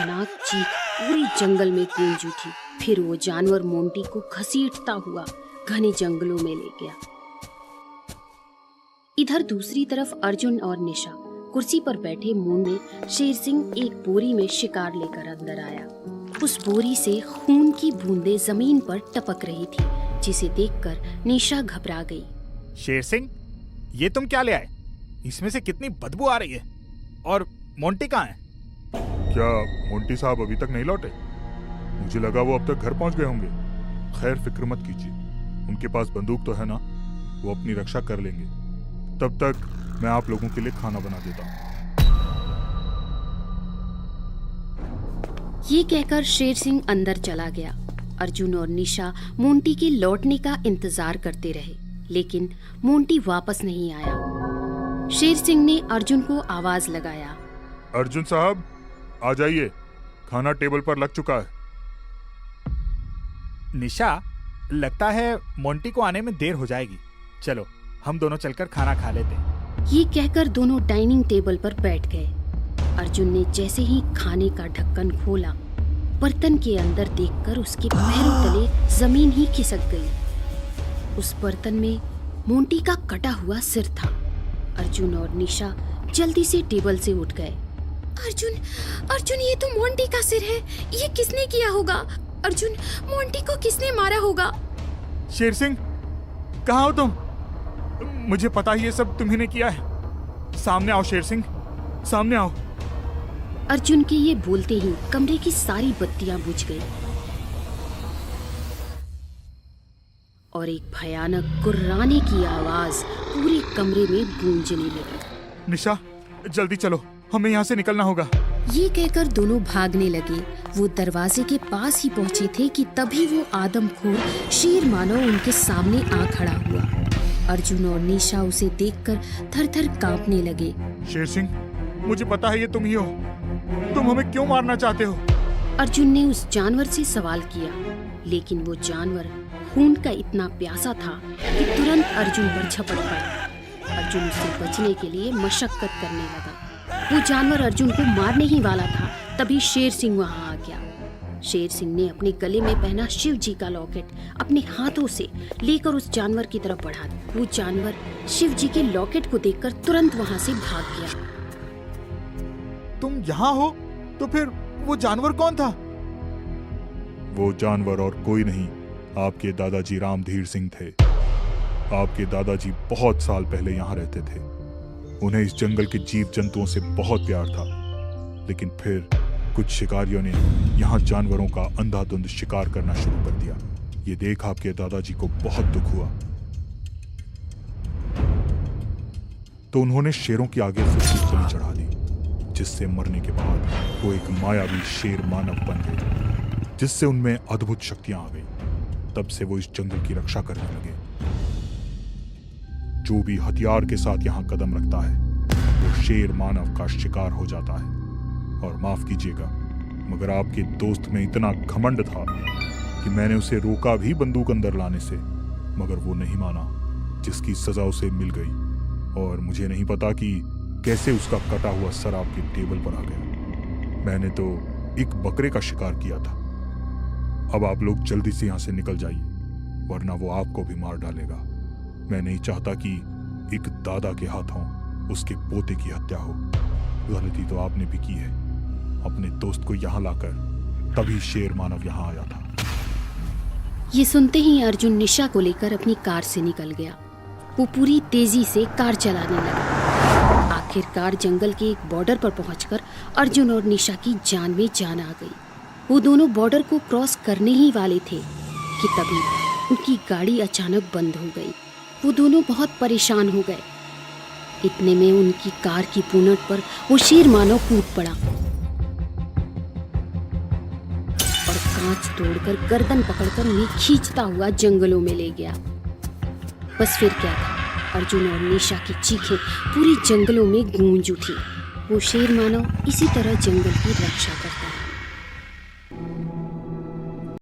खतरनाक चीख पूरे जंगल में गूंज उठी। फिर वो जानवर मोंटी को घसीटता हुआ घने जंगलों में ले गया। इधर दूसरी तरफ अर्जुन और निशा कुर्सी पर बैठे मुंह में शेर सिंह एक बोरी में शिकार लेकर अंदर आया। उस बोरी से खून की बूंदें जमीन पर टपक रही थी, जिसे देखकर निशा घबरा गई। शेर सिंह, ये तुम क्या ले आए? इसमें से कितनी बदबू आ रही है। और मोंटी कहाँ है? क्या मोंटी साहब अभी तक नहीं लौटे? मुझे लगा वो अब तक घर पहुंच गए होंगे। खैर, फिक्र मत कीजिए, उनके पास बंदूक तो है ना, वो अपनी रक्षा कर लेंगे। तब तक मैं आप लोगों के लिए खाना बना देता हूँ। ये कहकर शेर सिंह अंदर चला गया। अर्जुन और निशा मोंटी के लौटने का इंतजार करते रहे, लेकिन मोंटी वापस नहीं आया। शेर सिंह ने अर्जुन को आवाज लगाया, अर्जुन साहब, आ जाइए, खाना टेबल पर लग चुका है। निशा, लगता है मोंटी को आने में देर हो जाएगी। चलो हम दोनों चलकर खाना खा लेते हैं। ये कहकर दोनों डाइनिंग टेबल पर बैठ गए। अर्जुन ने जैसे ही खाने का ढक्कन खोला, बर्तन के अंदर देखकर उसके पैरों तले जमीन ही खिसक गई। उस बर्तन में मोंटी का कटा हुआ सिर था। अर्जुन और निशा जल्दी से टेबल से उठ गए। अर्जुन, ये तो मोंटी का सिर है। ये किसने किया होगा? अर्जुन, मोंटी को किसने मारा होगा? शेर सिंह, कहाँ हो तुम? मुझे पता ही ये सब तुम्ही ने किया है। सामने आओ शेर सिंह, सामने आओ। अर्जुन के ये बोलते ही कमरे की सारी बत्तियां बुझ गई और एक भयानक गुर्राने की आवाज पूरे कमरे में गूंजने लगी। निशा, जल्दी चलो, हमें यहाँ से निकलना होगा। ये कहकर दोनों भागने लगे। वो दरवाजे के पास ही पहुंचे थे कि तभी वो आदमखोर शेर मानव उनके सामने आ खड़ा हुआ। अर्जुन और निशा उसे देखकर थर-थर कांपने लगे। शेर सिंह, मुझे पता है ये तुम ही हो। तुम हमें क्यों मारना चाहते हो? अर्जुन ने उस जानवर से सवाल किया, लेकिन वो जानवर खून का इतना प्यासा था कि तुरंत अर्जुन पर झपट पड़ा। अर्जुन उससे बचने के लिए मशक्कत करने लगा। वो जानवर अर्जुन को मारने ही वाला था, तभी शेर सिंह वहां आ गया। शेर सिंह ने अपने गले में पहना शिव जी का लॉकेट अपने हाथों से लेकर उस जानवर की तरफ बढ़ा दिया। वो जानवर शिव जी के लॉकेट को देखकर तुरंत वहां से भाग गया। तुम यहाँ हो तो फिर वो जानवर कौन था? वो जानवर और कोई नहीं, आपके दादाजी रामधीर सिंह थे। आपके दादाजी बहुत साल पहले यहाँ रहते थे। उन्हें इस जंगल के जीव जंतुओं से बहुत प्यार था, लेकिन फिर कुछ शिकारियों ने यहाँ जानवरों का अंधाधुंध शिकार करना शुरू कर दिया। ये देख आपके दादाजी को बहुत दुख हुआ, तो उन्होंने शेरों की आगे खुद बलि चढ़ा दी, जिससे मरने के बाद वो एक मायावी शेर मानव बन गए, जिससे उनमें अद्भुत शक्तियां आ गई। तब से वो इस जंगल की रक्षा करने लगे। जो भी हथियार के साथ यहाँ कदम रखता है, वो शेर मानव का शिकार हो जाता है। और माफ कीजिएगा, मगर आपके दोस्त में इतना घमंड था कि मैंने उसे रोका भी बंदूक अंदर लाने से, मगर वो नहीं माना, जिसकी सजा उसे मिल गई। और मुझे नहीं पता कि कैसे उसका कटा हुआ सर आपके टेबल पर आ गया। मैंने तो एक बकरे का शिकार किया था। अब आप लोग जल्दी से यहाँ से निकल जाइए, वरना वो आपको भी मार डालेगा। मैं नहीं चाहता कि एक दादा के हाथों उसके पोते की हत्या हो। गलती तो आपने भी की है, अपने दोस्त को यहाँ लाकर। तभी शेर मानव यहाँ आया था। ये सुनते ही अर्जुन निशा को लेकर अपनी कार से निकल गया। वो पूरी तेजी से कार चलाने लगा। आखिरकार जंगल के एक बॉर्डर पर पहुंचकर अर्जुन और निशा की जान में जान आ गई। वो दोनों बॉर्डर को क्रॉस करने ही वाले थे कि तभी उनकी गाड़ी अचानक बंद हो गई। वो दोनों बहुत परेशान हो गए। इतने में उनकी कार की बोनट पर वो शेर मानव कूद पड़ा और कांच तोड़कर गर्दन पकड़कर उन्हें खींचता हुआ जंगलों में ले गया। बस फिर क्या था, अर्जुन और निशा की चीखें पूरी जंगलों में गूंज उठी। वो शेर मानव इसी तरह जंगल की रक्षा करता